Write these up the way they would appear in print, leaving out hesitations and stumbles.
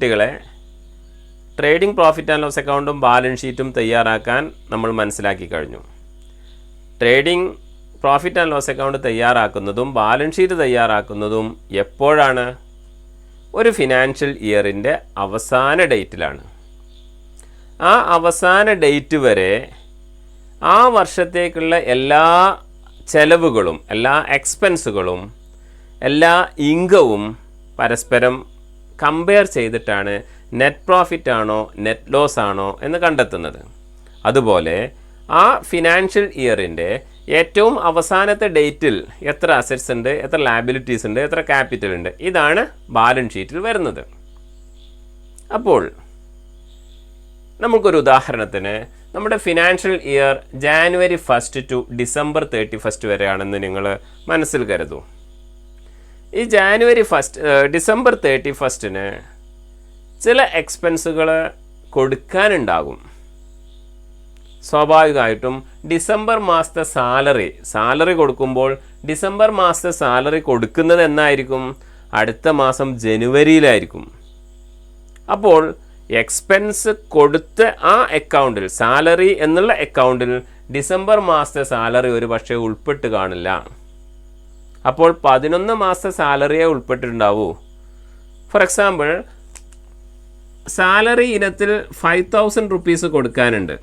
കുട്ടികളെ, trading profit and loss അക്കൗണ്ടും balance ഷീറ്റും തയ്യാറാക്കാൻ നമ്മൾ മനസ്സിലാക്കി കഴിഞ്ഞു. Trading profit and loss account തയ്യാറാക്കുന്നതും ബാലൻസ് ഷീറ്റ് തയ്യാറാക്കുന്നതും എപ്പോഴാണ്? ഒരു ഫിനാൻഷ്യൽ ഇയറിൻ്റെ അവസാന ഡേറ്റിലാണ്. ആ അവസാന ഡേറ്റ് വരെ ആ വർഷത്തേക്കുള്ള എല്ലാ ചെലവുകളും, എല്ലാ എക്സ്പെൻസുകളും, എല്ലാ ഇൻകവും പരസ്പരം കമ്പയർ ചെയ്തിട്ടാണ് നെറ്റ് പ്രോഫിറ്റ് ആണോ നെറ്റ് ലോസ് ആണോ എന്ന് കണ്ടെത്തുന്നത്. അതുപോലെ ആ ഫിനാൻഷ്യൽ ഇയറിൻ്റെ ഏറ്റവും അവസാനത്തെ ഡേറ്റിൽ എത്ര അസറ്റ്സ് ഉണ്ട്, എത്ര ലയബിലിറ്റീസ് ഉണ്ട്, എത്ര ക്യാപിറ്റൽ ഉണ്ട്, ഇതാണ് ബാലൻസ് ഷീറ്റിൽ വരുന്നത്. അപ്പോൾ നമുക്കൊരു ഉദാഹരണത്തിന് നമ്മുടെ financial year January 1 to December 31 വരെയാണെന്ന് നിങ്ങൾ മനസ്സിൽ കരുതൂ. ഈ ഡിസംബർ 31 ചില എക്സ്പെൻസുകൾ കൊടുക്കാനുണ്ടാകും. സ്വാഭാവികമായിട്ടും ഡിസംബർ മാസത്തെ സാലറി കൊടുക്കുമ്പോൾ ഡിസംബർ മാസത്തെ സാലറി കൊടുക്കുന്നത് എന്നായിരിക്കും? അടുത്ത മാസം ജനുവരിയിലായിരിക്കും. അപ്പോൾ എക്സ്പെൻസ് കൊടുത്ത ആ അക്കൗണ്ടിൽ, സാലറി എന്നുള്ള അക്കൗണ്ടിൽ ഡിസംബർ മാസത്തെ സാലറി ഒരു പക്ഷേ ഉൾപ്പെട്ട് കാണില്ല. അപ്പോൾ 11 മാസത്തെ സാലറിയെ ഉൾപ്പെട്ടിട്ടുണ്ടാവൂ. ഫോർ എക്സാമ്പിൾ, സാലറി ഇനത്തിൽ 5,000 റുപ്പീസ് കൊടുക്കാനുണ്ട്.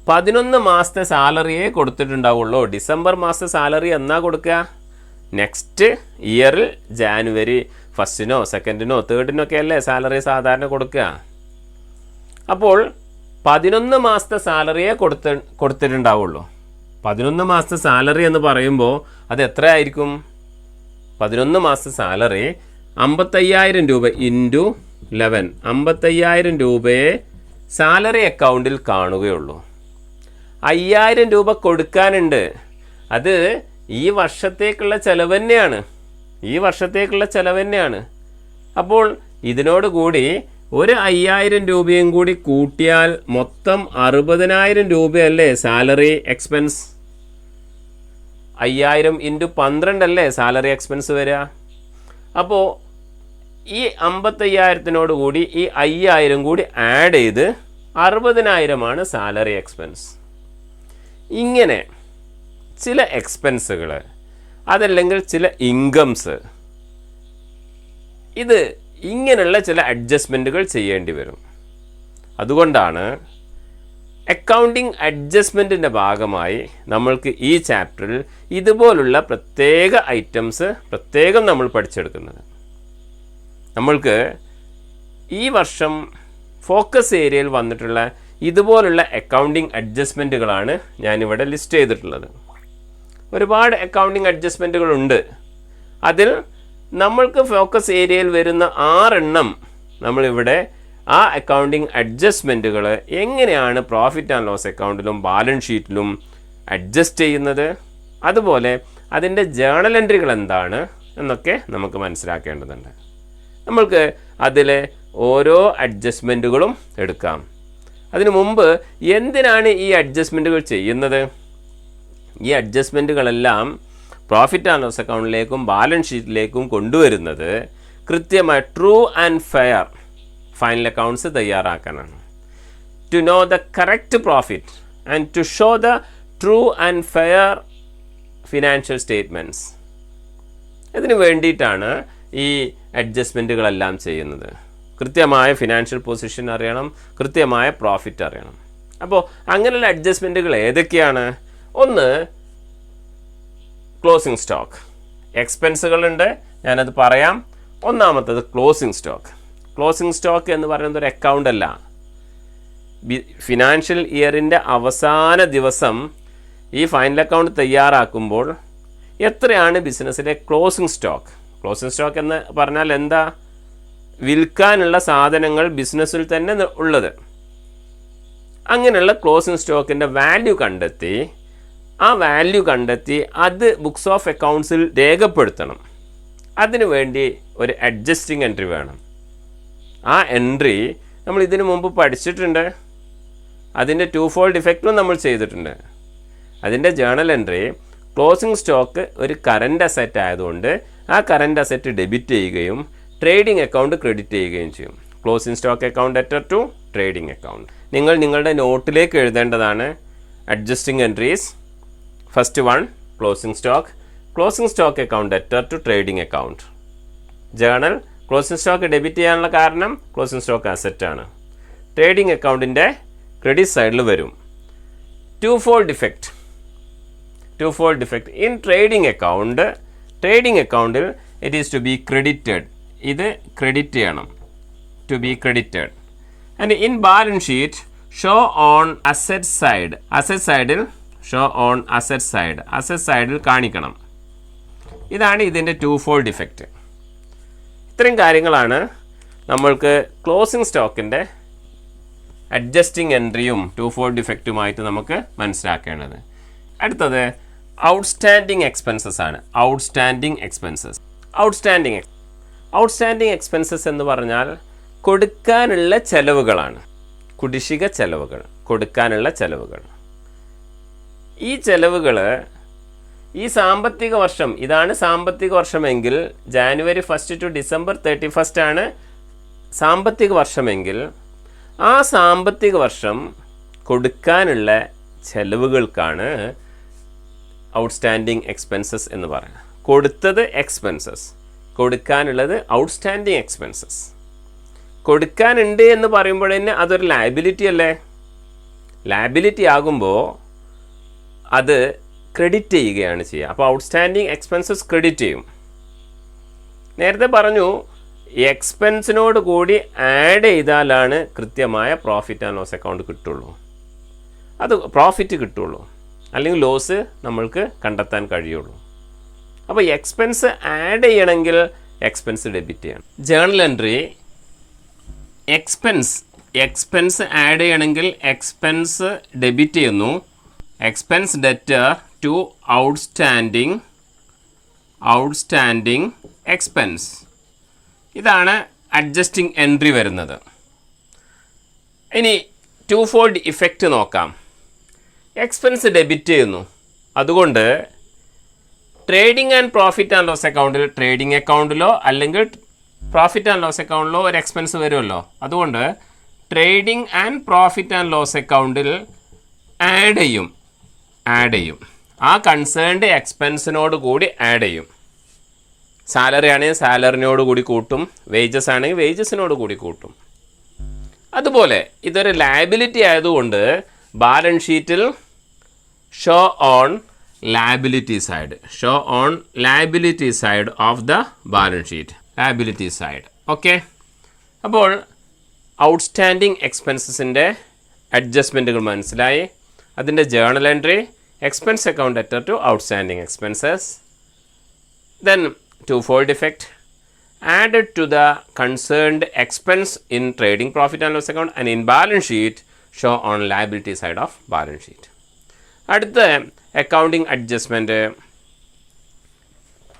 11 മാസത്തെ സാലറിയെ കൊടുത്തിട്ടുണ്ടാവുള്ളൂ. ഡിസംബർ മാസത്തെ സാലറി എന്നാ കൊടുക്കുക? നെക്സ്റ്റ് ഇയറിൽ ജാനുവരി 1-നോ 2-നോ 3-നോ ഒക്കെ അല്ലേ സാലറി സാധാരണ കൊടുക്കുക. അപ്പോൾ 11 മാസത്തെ സാലറിയെ കൊടുത്തിട്ടുണ്ടാവുള്ളൂ. 11 മാസത്തെ സാലറി എന്ന് പറയുമ്പോൾ അത് എത്ര ആയിരിക്കും? 11 മാസത്തെ സാലറി 55,000 രൂപ ഇൻറ്റു 11, 55,000 രൂപയെ സാലറി അക്കൗണ്ടിൽ കാണുകയുള്ളൂ. 5,000 രൂപ കൊടുക്കാനുണ്ട്. അത് ഈ വർഷത്തേക്കുള്ള ചെലവ് തന്നെയാണ്. അപ്പോൾ ഇതിനോട് കൂടി ഒരു 5,000 രൂപയും കൂടി കൂട്ടിയാൽ മൊത്തം 60,000 രൂപയല്ലേ സാലറി എക്സ്പെൻസ്? 5,000 ഇൻറ്റു 12 അല്ലേ സാലറി എക്സ്പെൻസ് വരിക. അപ്പോൾ ഈ 55,000 കൂടി ഈ 5,000 കൂടി ആഡ് ചെയ്ത് 60,000 സാലറി എക്സ്പെൻസ്. ഇങ്ങനെ ചില എക്സ്പെൻസുകൾ, അതല്ലെങ്കിൽ ചില ഇൻകംസ്, ഇത് ഇങ്ങനെയുള്ള ചില അഡ്ജസ്റ്റ്മെൻറ്റുകൾ ചെയ്യേണ്ടി വരും. അതുകൊണ്ടാണ് അക്കൗണ്ടിങ് അഡ്ജസ്റ്റ്മെൻറ്റിൻ്റെ ഭാഗമായി നമ്മൾക്ക് ഈ ചാപ്റ്ററിൽ ഇതുപോലുള്ള പ്രത്യേക ഐറ്റംസ് പ്രത്യേകം നമ്മൾ പഠിച്ചെടുക്കുന്നത്. നമ്മൾക്ക് ഈ വർഷം ഫോക്കസ് ഏരിയയിൽ വന്നിട്ടുള്ള ഇതുപോലുള്ള അക്കൗണ്ടിങ് അഡ്ജസ്റ്റ്മെൻറ്റുകളാണ് ഞാനിവിടെ ലിസ്റ്റ് ചെയ്തിട്ടുള്ളത്. ഒരുപാട് അക്കൗണ്ടിങ് അഡ്ജസ്റ്റ്മെൻറ്റുകളുണ്ട്. അതിൽ നമ്മൾക്ക് ഫോക്കസ് ഏരിയയിൽ വരുന്ന 6 എണ്ണം നമ്മളിവിടെ ആ അക്കൗണ്ടിങ് അഡ്ജസ്റ്റ്മെൻറ്റുകൾ എങ്ങനെയാണ് പ്രോഫിറ്റ് ആൻഡ് ലോസ് അക്കൗണ്ടിലും ബാലൻസ് ഷീറ്റിലും അഡ്ജസ്റ്റ് ചെയ്യുന്നത്, അതുപോലെ അതിൻ്റെ ജേണൽ എൻട്രികൾ എന്താണ് എന്നൊക്കെ നമുക്ക് മനസ്സിലാക്കേണ്ടതുണ്ട്. നമ്മൾക്ക് അതിലെ ഓരോ അഡ്ജസ്റ്റ്മെൻറ്റുകളും എടുക്കാം. അതിനു മുമ്പ് എന്തിനാണ് ഈ അഡ്ജസ്റ്റ്മെൻറ്റുകൾ ചെയ്യുന്നത്? ഈ അഡ്ജസ്റ്റ്മെൻറ്റുകളെല്ലാം പ്രോഫിറ്റ് ആൻഡ് ലോസ് അക്കൗണ്ടിലേക്കും ബാലൻസ് ഷീറ്റിലേക്കും കൊണ്ടുവരുന്നത് കൃത്യമായി true and fair final accounts തയ്യാറാക്കാനാണ്. To know the correct profit and to show the true and fair financial statements. ഇതിന് വേണ്ടിയിട്ടാണ് ഈ അഡ്ജസ്റ്റ്മെൻറ്റുകളെല്ലാം ചെയ്യുന്നത്. കൃത്യമായ ഫിനാൻഷ്യൽ പൊസിഷൻ അറിയണം, കൃത്യമായ പ്രോഫിറ്റ് അറിയണം. അപ്പോൾ അങ്ങനെയുള്ള അഡ്ജസ്റ്റ്മെൻറ്റുകൾ ഏതൊക്കെയാണ്? ഒന്ന്, ക്ലോസിംഗ് സ്റ്റോക്ക്. എക്സ്പെൻസുകളുണ്ട്, ഞാനത് പറയാം. ഒന്നാമത്തത് ക്ലോസിംഗ് സ്റ്റോക്ക്. ക്ലോസിംഗ് സ്റ്റോക്ക് എന്ന് പറയുന്നത് ഒരു അക്കൗണ്ട് അല്ല. ഫിനാൻഷ്യൽ ഇയറിൻ്റെ അവസാന ദിവസം ഈ ഫൈനൽ അക്കൗണ്ട് തയ്യാറാക്കുമ്പോൾ എത്രയാണ് ബിസിനസ്സിലെ ക്ലോസിംഗ് സ്റ്റോക്ക്? ക്ലോസിംഗ് സ്റ്റോക്ക് എന്ന് പറഞ്ഞാൽ എന്താ? വിൽക്കാനുള്ള സാധനങ്ങൾ ബിസിനസ്സിൽ തന്നെ ഉള്ളത്. അങ്ങനെയുള്ള ക്ലോസിംഗ് സ്റ്റോക്കിൻ്റെ വാല്യൂ കണ്ടെത്തി അത് ബുക്സ് ഓഫ് അക്കൗണ്ട്സിൽ രേഖപ്പെടുത്തണം. അതിനു വേണ്ടി ഒരു അഡ്ജസ്റ്റിംഗ് എൻട്രി വേണം. ആ എൻട്രി നമ്മൾ ഇതിനു മുമ്പ് പഠിച്ചിട്ടുണ്ട്. അതിൻ്റെ 2-fold ഇഫക്റ്റും നമ്മൾ ചെയ്തിട്ടുണ്ട്. അതിൻ്റെ ജേണൽ എൻട്രി ക്ലോസിംഗ് സ്റ്റോക്ക് ഒരു കറൻറ്റ് അസറ്റ് ആയതുകൊണ്ട് ആ കറൻറ്റ് അസറ്റ് ഡെബിറ്റ് ചെയ്യുകയും ട്രേഡിംഗ് അക്കൗണ്ട് ക്രെഡിറ്റ് ചെയ്യുകയും ചെയ്യും. Closing stock account debtor to trading account. നിങ്ങൾ നിങ്ങളുടെ നോട്ടിലേക്ക് എഴുതേണ്ടതാണ് adjusting entries. First one closing stock account debtor to trading account. Journal closing stock debit ചെയ്യാനുള്ള കാരണം ക്ലോസിംഗ് സ്റ്റോക്ക് അസറ്റ് ആണ്. ട്രേഡിംഗ് അക്കൗണ്ടിൻ്റെ ക്രെഡിറ്റ് സൈഡിൽ വരും. Two fold effect in trading അക്കൗണ്ടിൽ it is to be credited. ഇത് ക്രെഡിറ്റ് ചെയ്യണം, to be credited. And in balance sheet show on asset സൈഡിൽ കാണിക്കണം. ഇതാണ് ഇതിൻ്റെ ടു ഫോൾഡ് ഡിഫക്റ്റ്. ഇത്രയും കാര്യങ്ങളാണ് നമ്മൾക്ക് ക്ലോസിംഗ് സ്റ്റോക്കിൻ്റെ അഡ്ജസ്റ്റിംഗ് എൻട്രിയും ടു ഫോൾഡ് ഡിഫക്റ്റുമായിട്ട് നമുക്ക് മനസ്സിലാക്കേണ്ടത്. അടുത്തത് ഔട്ട്സ്റ്റാൻഡിങ് എക്സ്പെൻസസ് ആണ്. ഔട്ട്സ്റ്റാൻഡിങ് എക്സ്പെൻസസ് എന്ന് പറഞ്ഞാൽ കൊടുക്കാനുള്ള ചെലവുകളാണ്. കുടിശ്ശിക ചെലവുകൾ, കൊടുക്കാനുള്ള ചെലവുകൾ. ഈ ചെലവുകൾ ഈ സാമ്പത്തിക വർഷം, ഇതാണ് സാമ്പത്തിക വർഷമെങ്കിൽ ജാനുവരി 1 ടു ഡിസംബർ 31 ആണ് സാമ്പത്തിക വർഷമെങ്കിൽ ആ സാമ്പത്തിക വർഷം കൊടുക്കാനുള്ള ചെലവുകൾക്കാണ് ഔട്ട്സ്റ്റാൻഡിങ് എക്സ്പെൻസസ് എന്ന് പറയുന്നത്. കൊടുത്തത് എക്സ്പെൻസസ്, കൊടുക്കാനുള്ളത് ഔട്ട്സ്റ്റാൻഡിങ് എക്സ്പെൻസസ്. കൊടുക്കാനുണ്ട് എന്ന് പറയുമ്പോൾ തന്നെ അതൊരു ലയബിലിറ്റി അല്ലേ? ലയബിലിറ്റി ആകുമ്പോൾ അത് ക്രെഡിറ്റ് ചെയ്യുകയാണ് ചെയ്യുക. അപ്പോൾ ഔട്ട്സ്റ്റാൻഡിങ് എക്സ്പെൻസസ് ക്രെഡിറ്റ് ചെയ്യും. നേരത്തെ പറഞ്ഞു എക്സ്പെൻസിനോട് കൂടി ആഡ് ചെയ്താലാണ് കൃത്യമായ പ്രോഫിറ്റ് ആൻഡ് ലോസ് അക്കൗണ്ട് കിട്ടുള്ളൂ, അത് പ്രോഫിറ്റ് കിട്ടുള്ളൂ, അല്ലെങ്കിൽ ലോസ് നമ്മൾക്ക് കണ്ടെത്താൻ കഴിയുള്ളൂ. അപ്പോൾ എക്സ്പെൻസ് ആഡ് ചെയ്യണമെങ്കിൽ എക്സ്പെൻസ് ഡെബിറ്റ് ചെയ്യണം. ജേണൽ എൻട്രി എക്സ്പെൻസ് ആഡ് ചെയ്യണമെങ്കിൽ എക്സ്പെൻസ് ഡെബിറ്റ് ചെയ്യുന്നു. Expense debtor to outstanding expense. ഇതാണ് അഡ്ജസ്റ്റിംഗ് എൻട്രി വരുന്നത്. ഇനി ടു ഫോൾഡ് ഇഫക്റ്റ് നോക്കാം. എക്സ്പെൻസ് ഡെബിറ്റ് ചെയ്യുന്നു, അതുകൊണ്ട് trading and profit and loss അക്കൗണ്ടിൽ, ട്രേഡിംഗ് അക്കൗണ്ടിലോ അല്ലെങ്കിൽ പ്രോഫിറ്റ് ആൻഡ് ലോസ് അക്കൗണ്ടിലോ ഒരു എക്സ്പെൻസ് വരുമല്ലോ. അതുകൊണ്ട് trading and profit and loss അക്കൗണ്ടിൽ ആഡ് ചെയ്യും. ആ കൺസേൺഡ് എക്സ്പെൻസിനോട് കൂടി ആഡ് ചെയ്യും. സാലറി ആണെങ്കിൽ സാലറിനോട് കൂടി കൂട്ടും, വേജസ് ആണെങ്കിൽ വേജസിനോട് കൂടി കൂട്ടും. അതുപോലെ ഇതൊരു ലയബിലിറ്റി ആയതുകൊണ്ട് ബാലൻസ് ഷീറ്റിൽ show on liability side of the balance sheet, liability side. Okay, അപ്പോൾ ഔട്ട്സ്റ്റാൻഡിങ് എക്സ്പെൻസസിൻ്റെ അഡ്ജസ്റ്റ്മെൻറ്റുകൾ മനസ്സിലായി. അതിൻ്റെ journal entry expense account debtor to outstanding expenses. Then twofold effect added to the concerned expense in trading profit and loss account and in balance sheet show on liability side of balance sheet. അടുത്ത accounting adjustment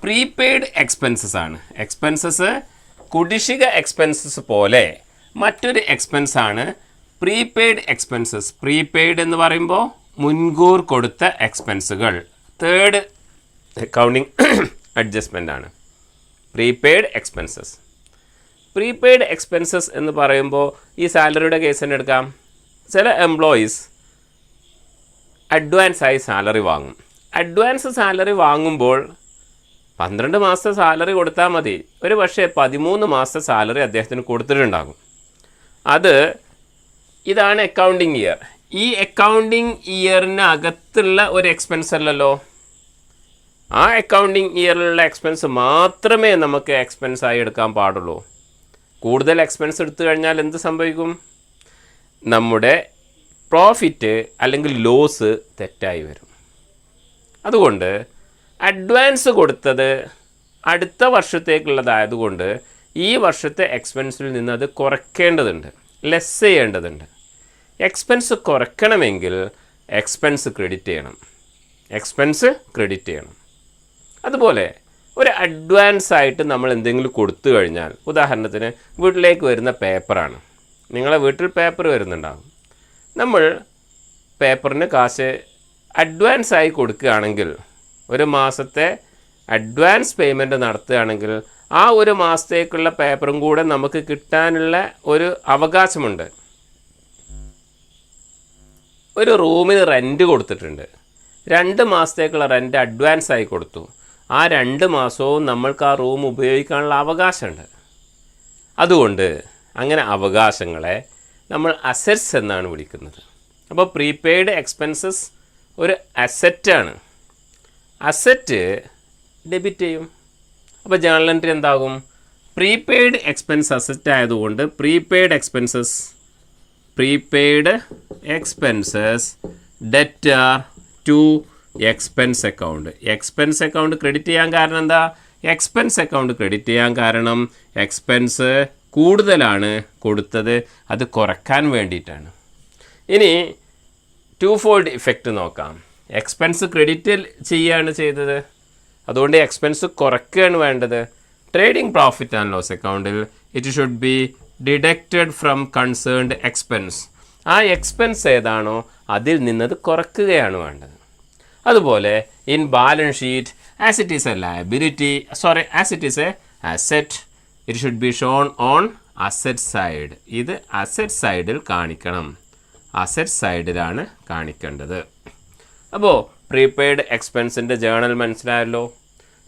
prepaid expenses ആണ്. Expenses കുടിശ്ശിക expenses പോലെ മറ്റൊരു expense ആണ് prepaid expenses. Prepaid എന്ന് പറയുമ്പോൾ മുൻകൂർ കൊടുത്ത എക്സ്പെൻസുകൾ. തേർഡ് അക്കൗണ്ടിങ് അഡ്ജസ്റ്റ്മെൻ്റ് ആണ് പ്രീപെയ്ഡ് എക്സ്പെൻസസ് എന്ന് പറയുമ്പോൾ ഈ സാലറിയുടെ കേസ് തന്നെ എടുക്കാം. ചില എംപ്ലോയീസ് അഡ്വാൻസായി സാലറി വാങ്ങും. അഡ്വാൻസ് സാലറി വാങ്ങുമ്പോൾ 12 മാസത്തെ സാലറി കൊടുത്താൽ മതി, ഒരു പക്ഷേ 13 മാസത്തെ സാലറി അദ്ദേഹത്തിന് കൊടുത്തിട്ടുണ്ടാകും. ഇതാണ് അക്കൗണ്ടിങ് ഇയർ. ഈ അക്കൗണ്ടിങ് ഇയറിനകത്തുള്ള ഒരു എക്സ്പെൻസ് അല്ലല്ലോ. ആ അക്കൗണ്ടിങ് ഇയറിലുള്ള എക്സ്പെൻസ് മാത്രമേ നമുക്ക് എക്സ്പെൻസായി എടുക്കാൻ പാടുള്ളൂ. കൂടുതൽ എക്സ്പെൻസ് എടുത്തു കഴിഞ്ഞാൽ എന്ത് സംഭവിക്കും? നമ്മുടെ പ്രോഫിറ്റ് അല്ലെങ്കിൽ ലോസ് തെറ്റായി വരും. അതുകൊണ്ട് അഡ്വാൻസ് കൊടുത്തത് അടുത്ത വർഷത്തേക്കുള്ളതായതുകൊണ്ട് ഈ വർഷത്തെ എക്സ്പെൻസിൽ നിന്ന് അത് കുറയ്ക്കേണ്ടതുണ്ട്, ലെസ് ചെയ്യേണ്ടതുണ്ട്. എക്സ്പെൻസ് കുറയ്ക്കണമെങ്കിൽ എക്സ്പെൻസ് ക്രെഡിറ്റ് ചെയ്യണം. അതുപോലെ ഒരു അഡ്വാൻസ് ആയിട്ട് നമ്മൾ എന്തെങ്കിലും കൊടുത്തു കഴിഞ്ഞാൽ, ഉദാഹരണത്തിന് വീട്ടിലേക്ക് വരുന്ന പേപ്പറാണ്, നിങ്ങളെ വീട്ടിൽ പേപ്പർ വരുന്നുണ്ടാകും. നമ്മൾ പേപ്പറിന് കാശ് അഡ്വാൻസായി കൊടുക്കുകയാണെങ്കിൽ, ഒരു മാസത്തെ അഡ്വാൻസ് പേയ്മെൻറ്റ് നടത്തുകയാണെങ്കിൽ ആ ഒരു മാസത്തേക്കുള്ള പേപ്പറും കൂടെ നമുക്ക് കിട്ടാനുള്ള ഒരു അവകാശമുണ്ട്. ഒരു റൂമിന് റെൻറ്റ് കൊടുത്തിട്ടുണ്ട്, 2 മാസത്തേക്കുള്ള റെൻറ്റ് അഡ്വാൻസ് ആയി കൊടുത്തു. ആ 2 മാസവും നമ്മൾക്ക് ആ റൂം ഉപയോഗിക്കാനുള്ള അവകാശമുണ്ട്. അതുകൊണ്ട് അങ്ങനെ അവകാശങ്ങളെ നമ്മൾ അസറ്റ്സ് എന്നാണ് വിളിക്കുന്നത്. അപ്പോൾ പ്രീപെയ്ഡ് എക്സ്പെൻസസ് ഒരു അസറ്റാണ്. അസറ്റ് ഡെബിറ്റ് ചെയ്യും. അപ്പോൾ ജേണൽ എൻട്രി എന്താകും? പ്രീപെയ്ഡ് എക്സ്പെൻസ് അസറ്റ് ആയതുകൊണ്ട് prepaid expenses debtor to expense account. Expense account credit ചെയ്യാൻ കാരണം എന്താ? എക്സ്പെൻസ് അക്കൗണ്ട് ക്രെഡിറ്റ് ചെയ്യാൻ കാരണം എക്സ്പെൻസ് കൂടുതലാണ് കൊടുത്തത്, അത് കുറയ്ക്കാൻ വേണ്ടിയിട്ടാണ്. ഇനി 2-fold ഇഫക്റ്റ് നോക്കാം. എക്സ്പെൻസ് ക്രെഡിറ്റ് ചെയ്യുകയാണ് ചെയ്തത്, അതുകൊണ്ട് എക്സ്പെൻസ് കുറയ്ക്കുകയാണ് വേണ്ടത്. ട്രേഡിംഗ് പ്രോഫിറ്റ് ആൻഡ് ലോസ് അക്കൗണ്ടിൽ it should be deducted from concerned expense. ആ എക്സ്പെൻസ് ഏതാണോ അതിൽ നിന്നത് കുറയ്ക്കുകയാണ് വേണ്ടത്. അതുപോലെ in balance sheet as it is A asset it should be shown on asset side. ഇത് അസറ്റ് സൈഡിൽ കാണിക്കണം, അസറ്റ് സൈഡിലാണ് കാണിക്കേണ്ടത്. അപ്പോൾ പ്രീപെയ്ഡ് എക്സ്പെൻസിൻ്റെ ജേണൽ മനസ്സിലായല്ലോ,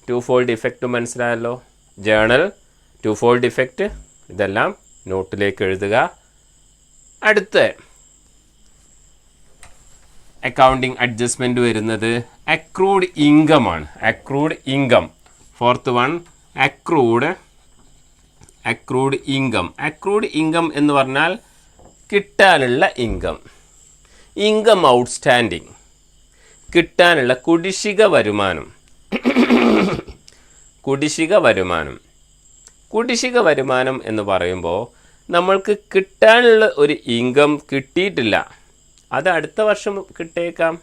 2-fold ഇഫക്റ്റ് മനസ്സിലായല്ലോ. ജേണൽ, 2-fold ഇഫക്റ്റ് ഇതെല്ലാം നോട്ടിലേക്ക് എഴുതുക. അടുത്ത അക്കൗണ്ടിങ് അഡ്ജസ്റ്റ്മെൻറ്റ് വരുന്നത് അക്രൂഡ് ഇൻകം ആണ്. Accrued income, 4th one accrued income. Accrued income എന്ന് പറഞ്ഞാൽ കിട്ടാനുള്ള ഇൻകം. ഇൻകം ഔട്ട്സ്റ്റാൻഡിങ്, കിട്ടാനുള്ള കുടിശ്ശിക വരുമാനം. കുടിശ്ശിക വരുമാനം എന്ന് പറയുമ്പോൾ നമ്മൾക്ക് കിട്ടാനുള്ള ഒരു ഇൻകം കിട്ടിയിട്ടില്ല, അത് അടുത്ത വർഷം കിട്ടിയേക്കാം.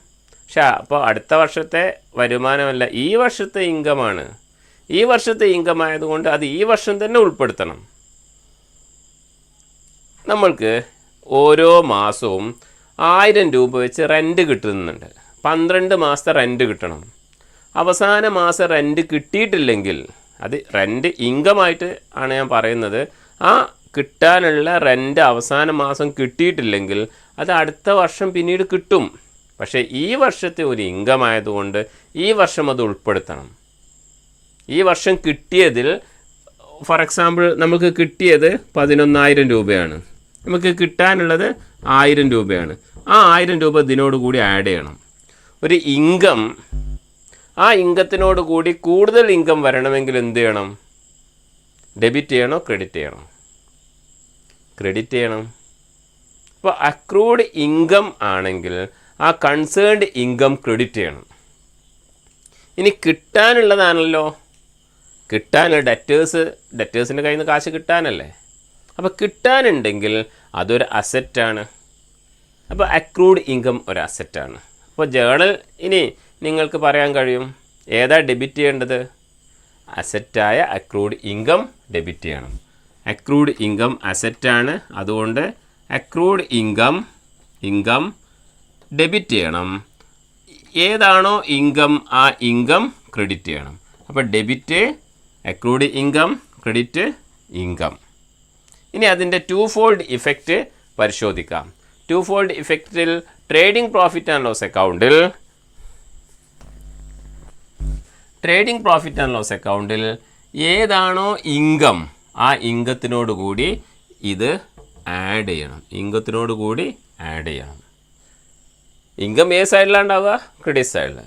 പക്ഷേ അപ്പോൾ അടുത്ത വർഷത്തെ വരുമാനമല്ല, ഈ വർഷത്തെ ഇൻകമാണ്. ഈ വർഷത്തെ ഇൻകം ആയതുകൊണ്ട് അത് ഈ വർഷം തന്നെ ഉൾപ്പെടുത്തണം. നമ്മൾക്ക് ഓരോ മാസവും 1000 രൂപ വെച്ച് റെൻറ്റ് കിട്ടുന്നുണ്ട്. 12 മാസത്തെ റെൻറ്റ് കിട്ടണം. അവസാന മാസം റെൻറ്റ് കിട്ടിയിട്ടില്ലെങ്കിൽ, അത് റെൻറ്റ് ഇൻകമായിട്ട് ആണ് ഞാൻ പറയുന്നത്, ആ കിട്ടാനുള്ള റെൻറ്റ് അവസാന മാസം കിട്ടിയിട്ടില്ലെങ്കിൽ അത് അടുത്ത വർഷം പിന്നീട് കിട്ടും. പക്ഷേ ഈ വർഷത്തെ ഒരു ഇൻകം ആയതുകൊണ്ട് ഈ വർഷം അത് ഉൾപ്പെടുത്തണം. ഈ വർഷം കിട്ടിയതിൽ ഫോർ എക്സാമ്പിൾ നമുക്ക് കിട്ടിയത് 11,000 രൂപയാണ്, നമുക്ക് കിട്ടാനുള്ളത് 1000 രൂപയാണ്. ആ 1000 രൂപ ഇതിനോടുകൂടി ആഡ് ചെയ്യണം. ഒരു ഇൻകം, ആ ഇൻകത്തിനോട് കൂടി കൂടുതൽ ഇൻകം വരണമെങ്കിൽ എന്ത് ചെയ്യണം? ഡെബിറ്റ് ചെയ്യണോ ക്രെഡിറ്റ് ചെയ്യണോ? ക്രെഡിറ്റ് ചെയ്യണം. അപ്പോൾ അക്രൂഡ് ഇൻകം ആണെങ്കിൽ ആ കൺസേൺഡ് ഇൻകം ക്രെഡിറ്റ് ചെയ്യണം. ഇനി കിട്ടാനുള്ളതാണല്ലോ, കിട്ടാനുള്ള ഡെറ്റേഴ്സിൻ്റെ കയ്യിൽ നിന്ന് കാശ് കിട്ടാനല്ലേ. അപ്പോൾ കിട്ടാനുണ്ടെങ്കിൽ അതൊരു അസറ്റാണ്. അപ്പോൾ അക്രൂഡ് ഇൻകം ഒരു അസറ്റാണ്. അപ്പോൾ ജേണൽ ഇനി നിങ്ങൾക്ക് പറയാൻ കഴിയും ഏതാ ഡെബിറ്റ് ചെയ്യേണ്ടത്? അസറ്റായ അക്രൂഡ് ഇൻകം ഡെബിറ്റ് ചെയ്യണം. അക്രൂഡ് ഇൻകം അസറ്റാണ്, അതുകൊണ്ട് അക്രൂഡ് ഇൻകം ഡെബിറ്റ് ചെയ്യണം. ഏതാണോ ഇൻകം ആ ഇൻകം ക്രെഡിറ്റ് ചെയ്യണം. അപ്പോൾ debit accrued income, credit income. ഇനി അതിൻ്റെ 2-fold ഇഫക്റ്റ് പരിശോധിക്കാം. 2-fold ഇഫക്റ്റിൽ ട്രേഡിംഗ് പ്രോഫിറ്റ് ആൻഡ് ലോസ് അക്കൗണ്ടിൽ ഏതാണോ ഇൻകം ആ ഇൻകത്തിനോട് കൂടി ഇത് ആഡ് ചെയ്യണം. ഇൻകം ഏത് സൈഡിലാണ് ഉണ്ടാവുക? ക്രെഡിറ്റ് സൈഡിൽ.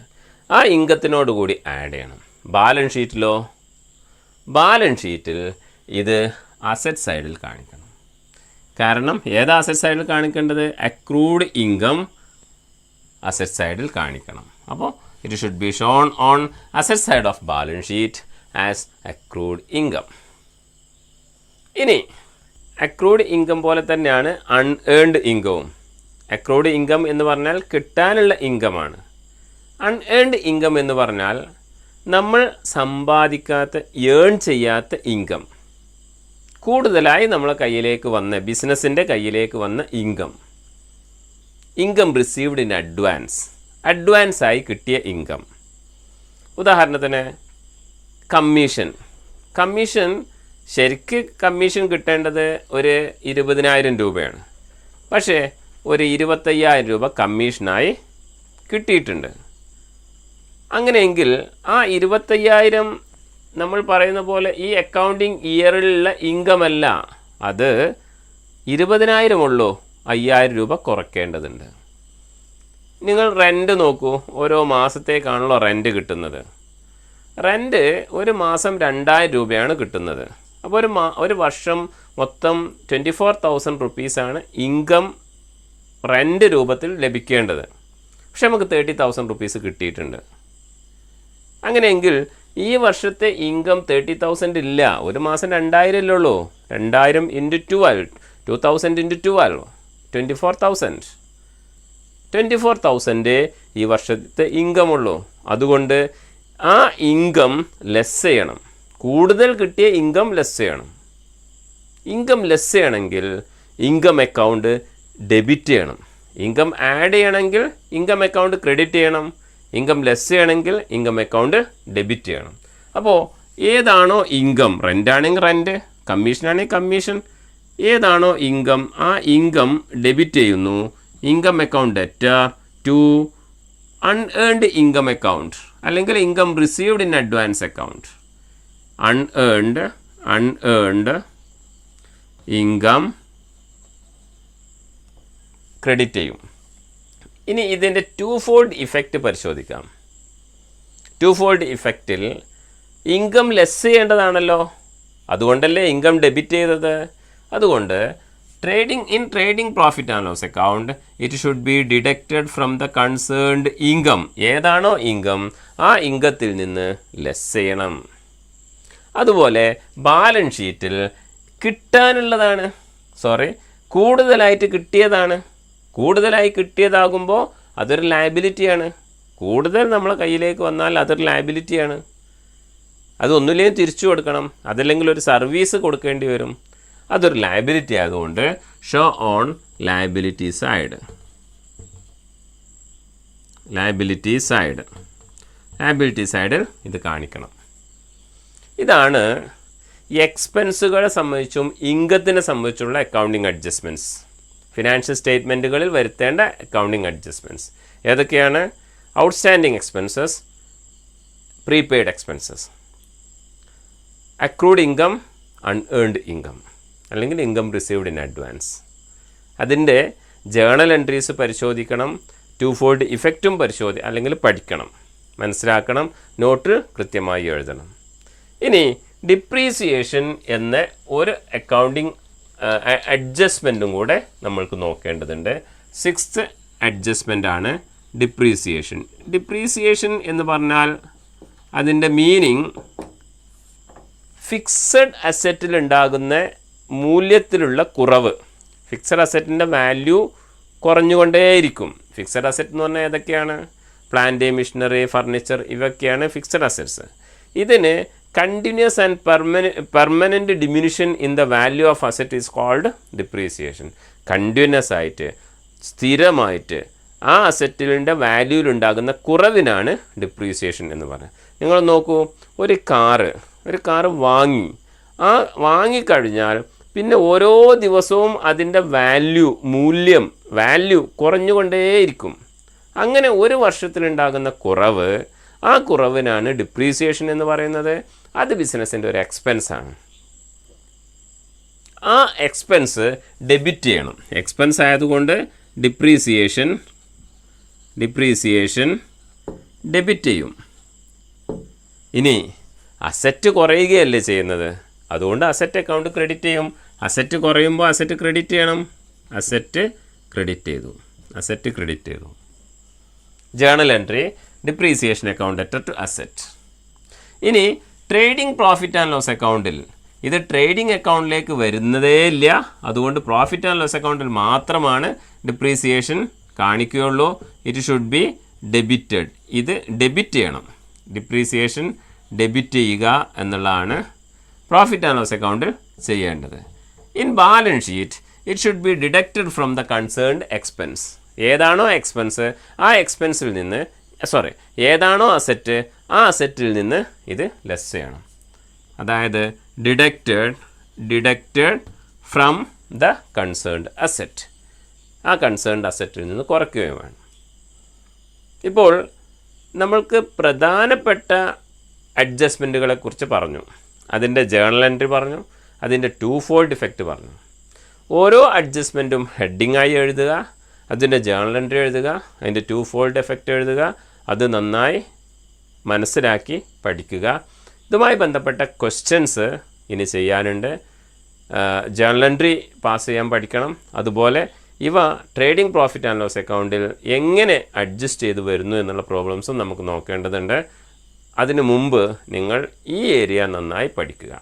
ആ ഇൻകത്തിനോട് കൂടി ആഡ് ചെയ്യണം. ബാലൻസ് ഷീറ്റിൽ ഇത് അസറ്റ് സൈഡിൽ കാണിക്കണം. കാരണം ഏതാ അസറ്റ് സൈഡിൽ കാണിക്കേണ്ടത്? അക്രൂഡ് ഇൻകം അസറ്റ് സൈഡിൽ കാണിക്കണം. അപ്പോൾ it should be shown on asset side of balance sheet as accrued income. ഇനി അക്രൂഡ് ഇൻകം പോലെ തന്നെയാണ് അൺഏൺഡ് ഇൻകവും. അക്രൂഡ് ഇൻകം എന്ന് പറഞ്ഞാൽ കിട്ടാനുള്ള ഇൻകമാണ്. അൺഏൺഡ് ഇൻകം എന്ന് പറഞ്ഞാൽ നമ്മൾ സമ്പാദിക്കാത്ത, ഏൺ ചെയ്യാത്ത ഇൻകം, കൂടുതലായി നമ്മളെ കയ്യിലേക്ക് വന്ന, ബിസിനസ്സിൻ്റെ കയ്യിലേക്ക് വന്ന ഇൻകം റിസീവ്ഡ് ഇൻ അഡ്വാൻസായി കിട്ടിയ ഇൻകം. ഉദാഹരണത്തിന് കമ്മീഷൻ ശരിക്ക് കമ്മീഷൻ കിട്ടേണ്ടത് ഒരു 20,000 രൂപയാണ്. പക്ഷേ ഒരു 25,000 രൂപ കമ്മീഷനായി കിട്ടിയിട്ടുണ്ട്. അങ്ങനെയെങ്കിൽ ആ 25,000 നമ്മൾ പറയുന്ന പോലെ ഈ അക്കൗണ്ടിങ് ഇയറിലുള്ള ഇൻകം അല്ല, അത് 20,000 ഉള്ളൂ, 5,000 രൂപ കുറയ്ക്കേണ്ടതുണ്ട്. നിങ്ങൾ റെൻ്റ് നോക്കൂ, ഓരോ മാസത്തേക്കാണല്ലോ റെൻ്റ് കിട്ടുന്നത്. റെൻ്റ് ഒരു മാസം 2,000 രൂപയാണ് കിട്ടുന്നത്. അപ്പോൾ ഒരു വർഷം മൊത്തം 24,000 റുപ്പീസാണ് ഇൻകം റെൻ്റ് രൂപത്തിൽ ലഭിക്കേണ്ടത്. പക്ഷെ നമുക്ക് 30,000 റുപ്പീസ് കിട്ടിയിട്ടുണ്ട്. അങ്ങനെയെങ്കിൽ ഈ വർഷത്തെ ഇൻകം 30,000 ഇല്ല, ഒരു മാസം 2,000 അല്ലേ ഉള്ളൂ. 2,000 ഇൻറ്റു 12, 2,000 ഇൻറ്റു 12, 24,000. 24,000 ഈ വർഷത്തെ ഇൻകം ഉള്ളൂ. അതുകൊണ്ട് ആ ഇൻകം ലെസ് ചെയ്യണം, കൂടുതൽ കിട്ടിയ ഇൻകം ലെസ് ചെയ്യണം. ഇൻകം ലെസ് ചെയ്യണമെങ്കിൽ ഇൻകം അക്കൗണ്ട് ഡെബിറ്റ് ചെയ്യണം. ഇൻകം ആഡ് ചെയ്യണമെങ്കിൽ ഇൻകം അക്കൗണ്ട് ക്രെഡിറ്റ് ചെയ്യണം. ഇൻകം ലെസ് ചെയ്യണമെങ്കിൽ ഇൻകം അക്കൗണ്ട് ഡെബിറ്റ് ചെയ്യണം. അപ്പോൾ ഏതാണോ ഇൻകം, റെൻ്റാണെങ്കിൽ റെൻറ്റ്, കമ്മീഷനാണെങ്കിൽ കമ്മീഷൻ, ഏതാണോ ഇൻകം ആ ഇൻകം ഡെബിറ്റ് ചെയ്യുന്നു. Income account debtor to unearned income account, അല്ലെങ്കിൽ income received in advance account. Unearned income credit ചെയ്യും. ഇനി ഇതിൻ്റെ 2-fold ഇഫക്റ്റ് പരിശോധിക്കാം. 2-fold ഇഫക്റ്റിൽ ഇൻകം ലെസ് ചെയ്യേണ്ടതാണല്ലോ, അതുകൊണ്ടല്ലേ ഇൻകം ഡെബിറ്റ് ചെയ്തത്. അതുകൊണ്ട് trading profit and loss account it should be deducted from the concerned income. ഏതാണോ income ആ ഇൻകത്തിൽ നിന്ന് ലെസ് ചെയ്യണം. അതുപോലെ ബാലൻസ് ഷീറ്റിൽ കിട്ടാനുള്ളതാണ്, കൂടുതലായിട്ട് കിട്ടിയതാണ്. കൂടുതലായി കിട്ടിയതാകുമ്പോൾ അതൊരു ലയബിലിറ്റിയാണ്. കൂടുതൽ നമ്മളെ കയ്യിലേക്ക് വന്നാൽ അതൊരു ലയബിലിറ്റിയാണ്. അതൊന്നുമില്ലെങ്കിൽ തിരിച്ചു കൊടുക്കണം, അതല്ലെങ്കിൽ ഒരു സർവീസ് കൊടുക്കേണ്ടി വരും. അതൊരു ലയബിലിറ്റി ആയതുകൊണ്ട് show on liability side. Liability സൈഡിൽ ഇത് കാണിക്കണം. ഇതാണ് എക്സ്പെൻസുകളെ സംബന്ധിച്ചും ഇൻകത്തിനെ സംബന്ധിച്ചുള്ള അക്കൗണ്ടിങ് അഡ്ജസ്റ്റ്മെൻറ്റ്സ്. ഫിനാൻഷ്യൽ സ്റ്റേറ്റ്മെൻറ്റുകളിൽ വരുത്തേണ്ട അക്കൗണ്ടിങ് അഡ്ജസ്റ്റ്മെൻറ്റ്സ് ഏതൊക്കെയാണ്? Outstanding expenses, prepaid expenses, accrued income, unearned income, അല്ലെങ്കിൽ ഇൻകം റിസീവ്ഡ് ഇൻ അഡ്വാൻസ്. അതിൻ്റെ ജേണൽ എൻട്രീസ് പരിശോധിക്കണം, 2-fold ഇഫക്റ്റും അല്ലെങ്കിൽ പഠിക്കണം, മനസ്സിലാക്കണം, നോട്ട് കൃത്യമായി എഴുതണം. ഇനി ഡിപ്രീസിയേഷൻ എന്ന ഒരു അക്കൗണ്ടിങ് അഡ്ജസ്റ്റ്മെൻറ്റും കൂടെ നമ്മൾക്ക് നോക്കേണ്ടതുണ്ട്. 6th അഡ്ജസ്റ്റ്മെൻ്റ് ആണ് ഡിപ്രീസിയേഷൻ. ഡിപ്രീസിയേഷൻ എന്ന് പറഞ്ഞാൽ അതിൻ്റെ മീനിങ് ഫിക്സഡ് അസറ്റിലുണ്ടാകുന്ന മൂല്യത്തിലുള്ള കുറവ്. ഫിക്സഡ് അസറ്റിൻ്റെ വാല്യൂ കുറഞ്ഞുകൊണ്ടേയിരിക്കും. ഫിക്സഡ് അസറ്റ് എന്ന് പറഞ്ഞാൽ ഏതൊക്കെയാണ്? പ്ലാന്റ്, മെഷീനറി, ഫർണിച്ചർ, ഇവയൊക്കെയാണ് ഫിക്സഡ് അസറ്റ്സ്. ഇതിന് continuous and permanent diminution in the value of asset is called depreciation. Continuous ആയിട്ട്, സ്ഥിരമായിട്ട് ആ അസറ്റിൻ്റെ വാല്യൂവിലുണ്ടാകുന്ന കുറവിനാണ് ഡിപ്രീസിയേഷൻ എന്ന് പറയുന്നത്. നിങ്ങൾ നോക്കൂ, ഒരു കാറ് വാങ്ങിക്കഴിഞ്ഞാൽ പിന്നെ ഓരോ ദിവസവും അതിൻ്റെ വാല്യൂ കുറഞ്ഞുകൊണ്ടേയിരിക്കും. അങ്ങനെ ഒരു വർഷത്തിലുണ്ടാകുന്ന കുറവ്, ആ കുറവിനാണ് ഡിപ്രീസിയേഷൻ എന്ന് പറയുന്നത്. അത് ബിസിനസ്സിൻ്റെ ഒരു എക്സ്പെൻസാണ്. ആ എക്സ്പെൻസ് ഡെബിറ്റ് ചെയ്യണം. എക്സ്പെൻസ് ആയതുകൊണ്ട് ഡിപ്രീസിയേഷൻ ഡെബിറ്റ് ചെയ്യും. ഇനി അസറ്റ് കുറയുകയല്ലേ ചെയ്യുന്നത്, അതുകൊണ്ട് അസറ്റ് അക്കൗണ്ട് ക്രെഡിറ്റ് ചെയ്യും. അസറ്റ് കുറയുമ്പോൾ അസറ്റ് ക്രെഡിറ്റ് ചെയ്യണം. അസറ്റ് ക്രെഡിറ്റ് ചെയ്തു. Journal entry depreciation account debtor to asset. ഇനി ട്രേഡിംഗ് പ്രോഫിറ്റ് ആൻഡ് ലോസ് അക്കൗണ്ടിൽ ഇത് ട്രേഡിംഗ് അക്കൗണ്ടിലേക്ക് വരുന്നതേ ഇല്ല. അതുകൊണ്ട് പ്രോഫിറ്റ് ആൻഡ് ലോസ് അക്കൗണ്ടിൽ മാത്രമാണ് ഡിപ്രീസിയേഷൻ കാണിക്കുകയുള്ളൂ. It should be debited. ഇത് ഡെബിറ്റ് ചെയ്യണം. ഡിപ്രീസിയേഷൻ ഡെബിറ്റ് ചെയ്യുക എന്നുള്ളതാണ് പ്രോഫിറ്റ് ആൻഡ് ലോസ് അക്കൗണ്ടിൽ ചെയ്യേണ്ടത്. In balance sheet it should be deducted from the concerned expense. ഏതാണോ എക്സ്പെൻസ് ആ എക്സ്പെൻസിൽ നിന്ന് ഏതാണോ അസറ്റ് ആ അസറ്റിൽ നിന്ന് ഇത് ലെസ് ചെയ്യണം. അതായത് deducted from the concerned asset, ആ കൺസേൺഡ് അസറ്റിൽ നിന്ന് കുറയ്ക്കുകയും വേണം. ഇപ്പോൾ നമ്മൾക്ക് പ്രധാനപ്പെട്ട അഡ്ജസ്റ്റ്മെൻറ്റുകളെക്കുറിച്ച് പറഞ്ഞു, അതിൻ്റെ ജേണൽ എൻട്രി പറഞ്ഞു, അതിൻ്റെ 2-fold ഇഫക്റ്റ് പറഞ്ഞു. ഓരോ അഡ്ജസ്റ്റ്മെൻറ്റും ഹെഡിങ്ങായി എഴുതുക, അതിൻ്റെ ജേണൽ എൻട്രി എഴുതുക, അതിൻ്റെ 2-fold ഇഫക്റ്റ് എഴുതുക, അത് നന്നായി മനസ്സിലാക്കി പഠിക്കുക. ഇതുമായി ബന്ധപ്പെട്ട ക്വസ്റ്റ്യൻസ് ഇനി ചെയ്യാനുണ്ട്. ജേണൽ എൻട്രി പാസ് ചെയ്യാൻ പഠിക്കണം. അതുപോലെ ഇവ ട്രേഡിംഗ് പ്രോഫിറ്റ് ആൻഡ് ലോസ് അക്കൗണ്ടിൽ എങ്ങനെ അഡ്ജസ്റ്റ് ചെയ്ത് വരുന്നു എന്നുള്ള പ്രോബ്ലംസും നമുക്ക് നോക്കേണ്ടതുണ്ട്. അതിനു മുമ്പ് നിങ്ങൾ ഈ ഏരിയ നന്നായി പഠിക്കുക.